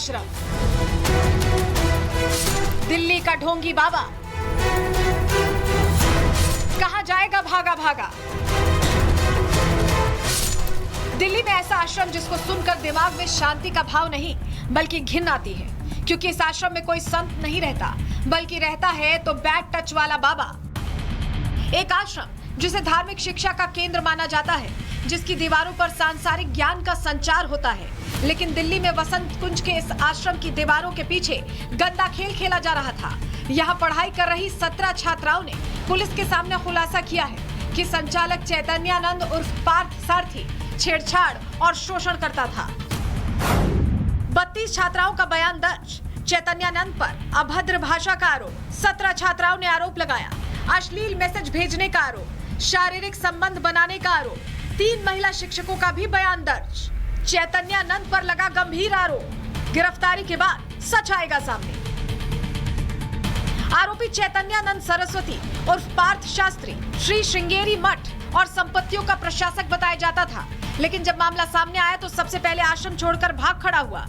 आश्रम, दिल्ली का ढोंगी बाबा, कहां जाएगा भागा भागा। दिल्ली में ऐसा आश्रम जिसको सुनकर दिमाग में शांति का भाव नहीं बल्कि घिन आती है, क्योंकि इस आश्रम में कोई संत नहीं रहता बल्कि रहता है तो बैड टच वाला बाबा। एक आश्रम जिसे धार्मिक शिक्षा का केंद्र माना जाता है, जिसकी दीवारों पर सांसारिक ज्ञान का संचार होता है, लेकिन दिल्ली में वसंत कुंज के इस आश्रम की दीवारों के पीछे गंदा खेल खेला जा रहा था। यहाँ पढ़ाई कर रही 17 छात्राओं ने पुलिस के सामने खुलासा किया है कि संचालक चैतन्यानंद उर्फ पार्थ सारथी छेड़छाड़ और शोषण करता था। 32 छात्राओं का बयान दर्ज। चैतन्यानंद पर अभद्र भाषा का आरोप, 17 छात्राओं ने आरोप लगाया। अश्लील मैसेज भेजने का आरोप, शारीरिक संबंध बनाने का आरोप, 3 महिला शिक्षकों का भी बयान दर्ज। चैतन्यानंद पर लगा गंभीर आरोप, गिरफ्तारी के बाद सच आएगा सामने। आरोपी चैतन्यानंद सरस्वती उर्फ पार्थ शास्त्री श्री श्रृंगेरी मठ और संपत्तियों का प्रशासक बताया जाता था, लेकिन जब मामला सामने आया तो सबसे पहले आश्रम छोड़कर भाग खड़ा हुआ।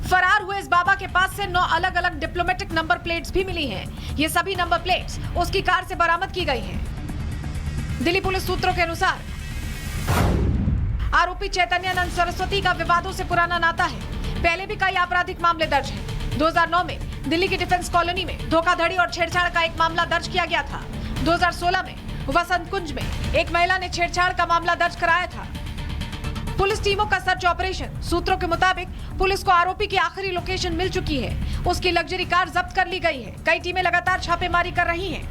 फरार हुए इस बाबा के पास से 9 अलग अलग डिप्लोमेटिक नंबर प्लेट्स भी मिली हैं। ये सभी नंबर प्लेट्स उसकी कार से बरामद की गई हैं। दिल्ली पुलिस सूत्रों के अनुसार आरोपी चैतन्यानंद सरस्वती का विवादों से पुराना नाता है। पहले भी कई आपराधिक मामले दर्ज हैं। 2009 में दिल्ली की डिफेंस कॉलोनी में धोखाधड़ी और छेड़छाड़ का एक मामला दर्ज किया गया था। 2016 में वसंत कुंज में एक महिला ने छेड़छाड़ का मामला दर्ज कराया था। पुलिस टीमों का सर्च ऑपरेशन, सूत्रों के मुताबिक पुलिस को आरोपी की आखिरी लोकेशन मिल चुकी है। उसकी लग्जरी कार जब्त कर ली गई है। कई टीमें लगातार छापेमारी कर रही हैं।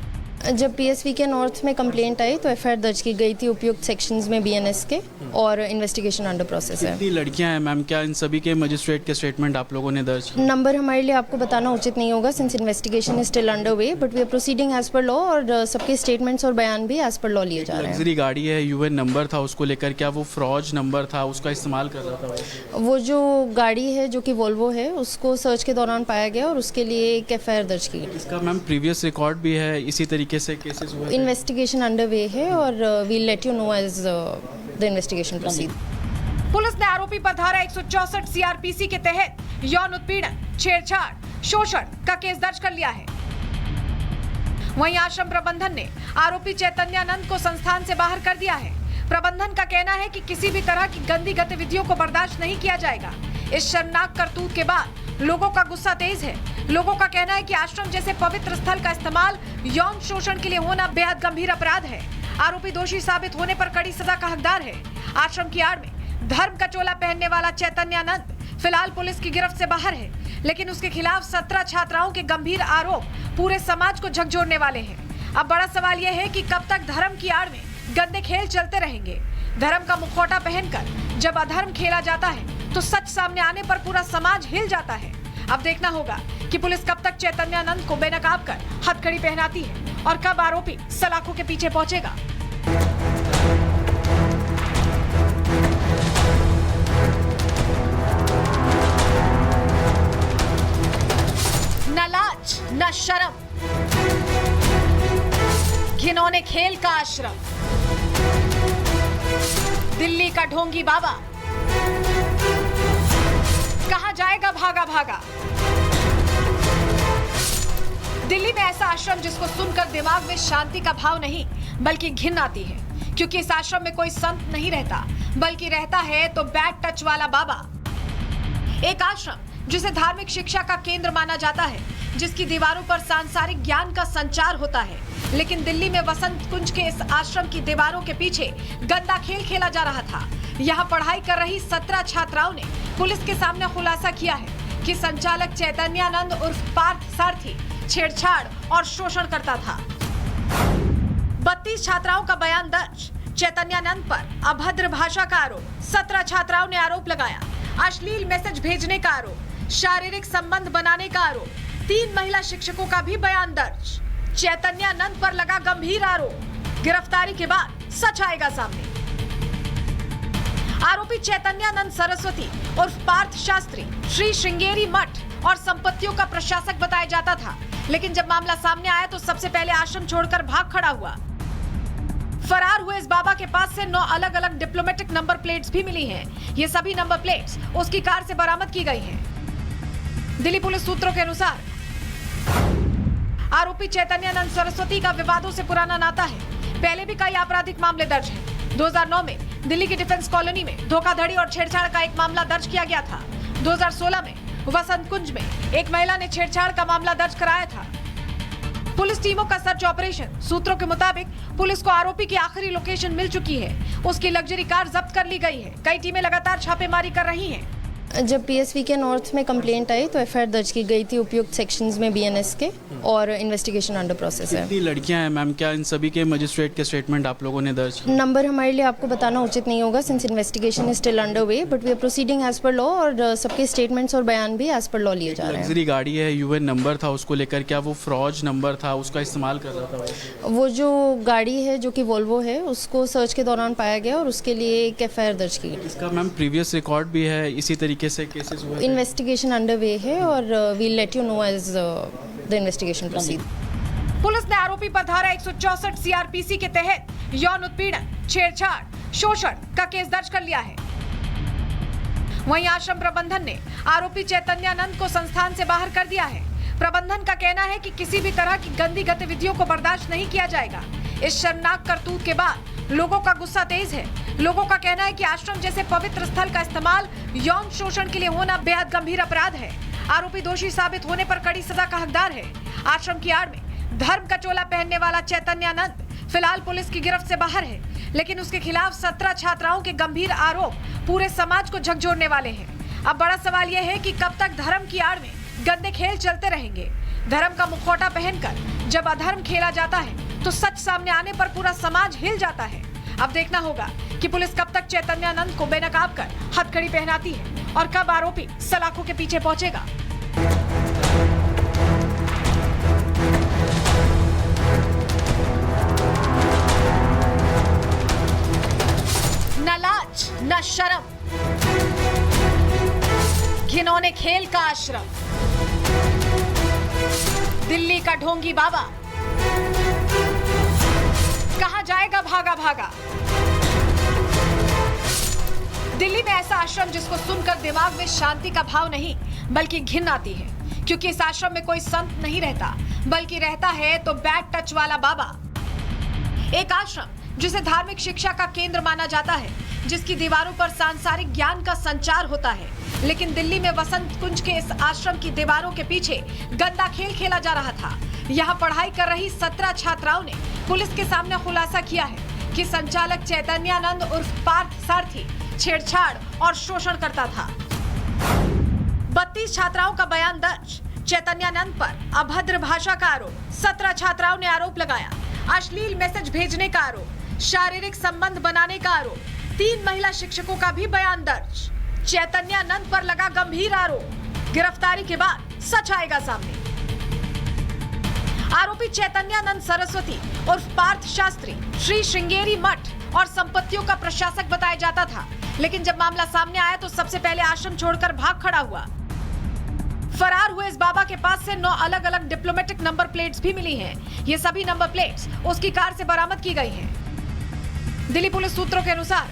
जब पीएसवी के नॉर्थ में कंप्लेंट आई तो एफआईआर दर्ज की गई थी उपयुक्त सेक्शंस में बीएनएस के, और इन्वेस्टिगेशन अंडर प्रोसेस है। कितनी लड़कियां हैं मैम? क्या इन सभी के मजिस्ट्रेट के स्टेटमेंट आप लोगों ने दर्ज किए? नंबर हमारे लिए आपको बताना उचित नहीं होगा since investigation is still under way, but we are proceeding as per law, और सबके स्टेटमेंट्स और बयान भी एज पर लॉ लिए जा रहे हैं। लग्जरी गाड़ी है, यूएन नंबर था उसको लेकर, क्या वो फ्रॉज नंबर था, उसका इस्तेमाल कर रहा था? वो जो गाड़ी है जो कि वोल्वो है, उसको सर्च के दौरान पाया गया और उसके लिए एक एफआईआर दर्ज की गई। इसका मैम प्रीवियस रिकॉर्ड भी है, इसी तरीके से केसेस हुए? इन्वेस्टिगेशन अंडर वे है और we'll let you know as the investigation proceed. Police ने आरोपी पर धारा 164 सीआरपीसी के तहत यौन उत्पीड़न, छेड़छाड़, शोषण का केस दर्ज कर लिया है। वहीं आश्रम प्रबंधन ने आरोपी चैतन्यानंद को संस्थान से बाहर कर दिया है। प्रबंधन का कहना है कि किसी भी तरह की गंदी गतिविधियों को बर्दाश्त नहीं किया जाएगा। इस शर्मनाक करतूत के बाद लोगों का गुस्सा तेज है। लोगों का कहना है कि आश्रम जैसे पवित्र स्थल का इस्तेमाल यौन शोषण के लिए होना बेहद गंभीर अपराध है। आरोपी दोषी साबित होने पर कड़ी सजा का हकदार है। आश्रम की आड़ में धर्म का चोला पहनने वाला चैतन्यानंद फिलहाल पुलिस की गिरफ्त से बाहर है, लेकिन उसके खिलाफ 17 छात्राओं के गंभीर आरोप पूरे समाज को झकझोरने वाले हैं। अब बड़ा सवाल यह है कि कब तक धर्म की आड़ में गंदे खेल चलते रहेंगे। धर्म का मुखौटा पहनकर जब अधर्म खेला जाता है तो सच सामने आने पर पूरा समाज हिल जाता है। अब देखना होगा कि पुलिस कब तक चैतन्यानंद को बेनकाब कर हथकड़ी पहनाती है और कब आरोपी सलाखों के पीछे पहुंचेगा। न लाज न शर्म, घिनौने खेल का आश्रम, दिल्ली का ढोंगी बाबा, कहां जाएगा भागा भागा। दिल्ली में ऐसा आश्रम जिसको सुनकर दिमाग में शांति का भाव नहीं बल्कि घिन आती है, क्योंकि इस आश्रम में कोई संत नहीं रहता बल्कि रहता है तो बैड टच वाला बाबा। एक आश्रम जिसे धार्मिक शिक्षा का केंद्र माना जाता है, जिसकी दीवारों पर सांसारिक ज्ञान का संचार होता है, लेकिन दिल्ली में वसंत कुंज के इस आश्रम की दीवारों के पीछे गंदा खेल खेला जा रहा था। यहाँ पढ़ाई कर रही 17 छात्राओं ने पुलिस के सामने खुलासा किया है कि संचालक चैतन्यानंद उर्फ पार्थ सारथी छेड़छाड़ और शोषण करता था। 32 छात्राओं का बयान दर्ज। चैतन्यानंद पर अभद्र भाषा का आरोप, 17 छात्राओं ने आरोप लगाया। अश्लील मैसेज भेजने का आरोप, शारीरिक संबंध बनाने का आरोप, 3 महिला शिक्षकों का भी बयान दर्ज। चैतन्यानंद पर लगा गंभीर आरोप, गिरफ्तारी के बाद सच आएगा सामने। आरोपी चैतन्यानंद सरस्वती उर्फ पार्थ शास्त्री श्री श्रृंगेरी मठ और संपत्तियों का प्रशासक बताया जाता था, लेकिन जब मामला सामने आया तो सबसे पहले आश्रम छोड़कर भाग खड़ा हुआ। फरार हुए इस बाबा के पास से 9 अलग-अलग डिप्लोमेटिक नंबर प्लेट्स भी मिली हैं। ये सभी नंबर प्लेट्स उसकी कार से बरामद की गई हैं। दिल्ली पुलिस सूत्रों के अनुसार आरोपी चैतन्यानंद सरस्वती का विवादों से पुराना नाता है। पहले भी कई आपराधिक मामले दर्ज हैं। 2009 में दिल्ली की डिफेंस कॉलोनी में धोखाधड़ी और छेड़छाड़ का एक मामला दर्ज किया गया था। 2016 में वसंत कुंज में एक महिला ने छेड़छाड़ का मामला दर्ज कराया था। पुलिस टीमों का सर्च ऑपरेशन, सूत्रों के मुताबिक पुलिस को आरोपी की आखिरी लोकेशन मिल चुकी है। उसकी लग्जरी कार जब्त कर ली गई है। कई टीमें लगातार छापेमारी कर रही हैं। जब पीएसवी के नॉर्थ में कंप्लेंट आई तो एफआईआर दर्ज की गई थी उपयुक्त सेक्शंस में बीएनएस के, और इन्वेस्टिगेशन अंडर प्रोसेस है। कितनी लड़कियां हैं मैम? क्या इन सभी के मजिस्ट्रेट के स्टेटमेंट आप लोगों ने दर्ज किए? नंबर हमारे लिए आपको बताना उचित नहीं होगा since investigation is still under way, but we are proceeding as per law, और सबके स्टेटमेंट्स और बयान भी एज पर लॉ लिए जा रहे हैं। लग्जरी गाड़ी है, यूएन नंबर था उसको लेकर, क्या वो फ्रॉज नंबर था, उसका इस्तेमाल कर रहा था? वो जो गाड़ी है जो कि वोल्वो है, उसको सर्च के दौरान पाया गया और उसके लिए एक एफआईआर दर्ज की गई। इसका मैम प्रीवियस रिकॉर्ड भी है, इसी तरीके से केसेस हुए? इन्वेस्टिगेशन अंडर वे है और we'll let you know as the investigation proceed. Police ने आरोपी पर धारा 164 सीआरपीसी के तहत यौन उत्पीड़न, छेड़छाड़, शोषण का केस दर्ज कर लिया है। वहीं आश्रम प्रबंधन ने आरोपी चैतन्यानंद को संस्थान से बाहर कर दिया है। प्रबंधन का कहना है कि किसी भी तरह की गंदी गतिविधियों को बर्दाश्त नहीं किया जाएगा। इस शर्मनाक करतूत के बाद लोगों का गुस्सा तेज है। लोगों का कहना है कि आश्रम जैसे पवित्र स्थल का इस्तेमाल यौन शोषण के लिए होना बेहद गंभीर अपराध है। आरोपी दोषी साबित होने पर कड़ी सजा का हकदार है। आश्रम की आड़ में धर्म का चोला पहनने वाला चैतन्यानंद फिलहाल पुलिस की गिरफ्त से बाहर है, लेकिन उसके खिलाफ 17 छात्राओं के गंभीर आरोप पूरे समाज को झकझोरने वाले हैं। अब बड़ा सवाल यह है कि कब तक धर्म की आड़ में गंदे खेल चलते रहेंगे। धर्म का मुखौटा पहनकर जब अधर्म खेला जाता है तो सच सामने आने पर पूरा समाज हिल जाता है। अब देखना होगा कि पुलिस कब तक चैतन्यानंद को बेनकाब कर हथकड़ी पहनाती है और कब आरोपी सलाखों के पीछे पहुंचेगा। न लाज न शर्म, घिनौने खेल का आश्रम, दिल्ली का ढोंगी बाबा, कहां जाएगा भागा भागा। दिल्ली में ऐसा आश्रम जिसको सुनकर दिमाग में शांति का भाव नहीं बल्कि घिन आती है, क्योंकि इस आश्रम में कोई संत नहीं रहता, बल्कि रहता है तो बैड टच वाला बाबा। एक आश्रम जिसे धार्मिक शिक्षा का केंद्र माना जाता है, जिसकी दीवारों पर सांसारिक ज्ञान का संचार होता है, लेकिन दिल्ली में वसंत कुंज के इस आश्रम की दीवारों के पीछे गंदा खेल खेला जा रहा था। यहाँ पढ़ाई कर रही 17 छात्राओं ने पुलिस के सामने खुलासा किया है कि संचालक चैतन्यानंद उर्फ पार्थ सारथी छेड़छाड़ और शोषण करता था। 32 छात्राओं का बयान दर्ज। चैतन्यानंद पर अभद्र भाषा का आरोप। 17 छात्राओं ने आरोप लगाया। अश्लील मैसेज भेजने का आरोप, शारीरिक संबंध बनाने का आरोप। 3 महिला शिक्षकों का भी बयान दर्ज। चैतन्यानंद पर लगा गंभीर आरोप। गिरफ्तारी के बाद सच आएगा सामने। आरोपी चैतन्यानंद सरस्वती उर्फ पार्थ शास्त्री श्री श्रृंगेरी मठ और संपत्तियों का प्रशासक बताया जाता था, लेकिन जब मामला सामने आया तो सबसे पहले आश्रम छोड़कर भाग खड़ा हुआ। फरार हुए इस बाबा के पास से 9 अलग अलग डिप्लोमेटिक नंबर प्लेट्स भी मिली हैं। ये सभी नंबर प्लेट्स उसकी कार से बरामद की गई हैं। दिल्ली पुलिस सूत्रों के अनुसार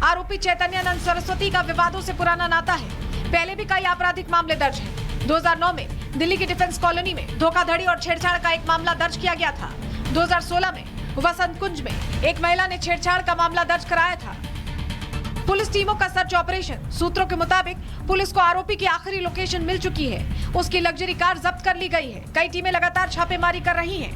आरोपी चैतन्यानंद सरस्वती का विवादों से पुराना नाता है। पहले भी कई आपराधिक मामले दर्ज हैं। 2009 में दिल्ली की डिफेंस कॉलोनी में धोखाधड़ी और छेड़छाड़ का एक मामला दर्ज किया गया था। 2016 में वसंत कुंज में एक महिला ने छेड़छाड़ का मामला दर्ज कराया था। पुलिस टीमों का सर्च ऑपरेशन, सूत्रों के मुताबिक पुलिस को आरोपी की आखिरी लोकेशन मिल चुकी है। उसकी लग्जरी कार जब्त कर ली गई है। कई टीमें लगातार छापेमारी कर रही हैं।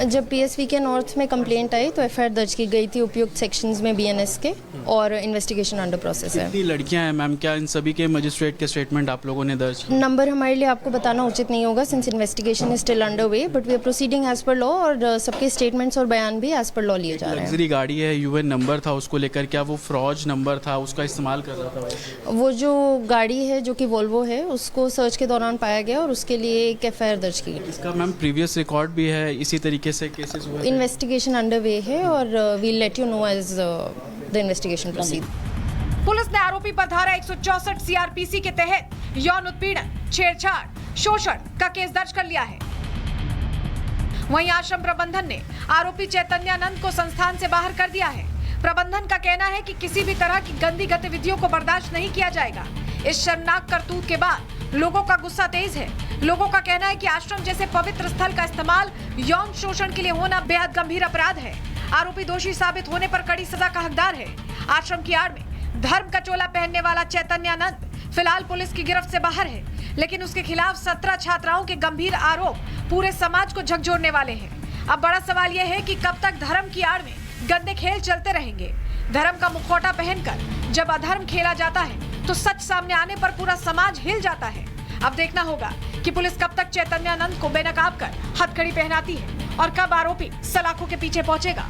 जब पीएसवी के नॉर्थ में कंप्लेंट आई तो एफआईआर दर्ज की गई थी उपयुक्त सेक्शंस में बीएनएस के, और इन्वेस्टिगेशन अंडर प्रोसेस है। कितनी लड़कियां हैं मैम? क्या इन सभी के मजिस्ट्रेट के स्टेटमेंट आप लोगों ने दर्ज किए? नंबर हमारे लिए आपको बताना उचित नहीं होगा since investigation is still under way, but we are proceeding as per law, और सबके स्टेटमेंट्स और बयान भी एज पर लॉ लिए जा रहे हैं। लग्जरी गाड़ी है, यूएन नंबर था उसको लेकर, क्या वो फ्रॉज नंबर था, उसका इस्तेमाल कर रहा था? वो जो गाड़ी है जो कि वोल्वो है, उसको सर्च के दौरान पाया गया और उसके लिए एक एफआईआर दर्ज की गई। इसका मैम प्रीवियस रिकॉर्ड भी है, इसी तरीके से केसेस हुए? इन्वेस्टिगेशन अंडर वे है और we'll let you know as the investigation proceed. Police ने आरोपी पर धारा 164 सीआरपीसी के तहत यौन उत्पीड़न, छेड़छाड़, शोषण का केस दर्ज कर लिया है। वहीं आश्रम प्रबंधन ने आरोपी चैतन्यानंद को संस्थान से बाहर कर दिया है। प्रबंधन का कहना है कि किसी भी तरह की गंदी गतिविधियों को बर्दाश्त नहीं किया जाएगा। इस शर्मनाक करतूत के बाद लोगों का गुस्सा तेज है। लोगों का कहना है कि आश्रम जैसे पवित्र स्थल का इस्तेमाल यौन शोषण के लिए होना बेहद गंभीर अपराध है। आरोपी दोषी साबित होने पर कड़ी सजा का हकदार है। आश्रम की आड़ में धर्म का चोला पहनने वाला चैतन्यानंद फिलहाल पुलिस की गिरफ्त से बाहर है, लेकिन उसके खिलाफ 17 छात्राओं के गंभीर आरोप पूरे समाज को झकझोरने वाले हैं। अब बड़ा सवाल यह है कि कब तक धर्म की आड़ में गंदे खेल चलते रहेंगे। धर्म का मुखौटा पहनकर जब अधर्म खेला जाता है तो सच सामने आने पर पूरा समाज हिल जाता है। अब देखना होगा कि पुलिस कब तक चैतन्यानंद को बेनकाब कर हथकड़ी पहनाती है और कब आरोपी सलाखों के पीछे पहुंचेगा।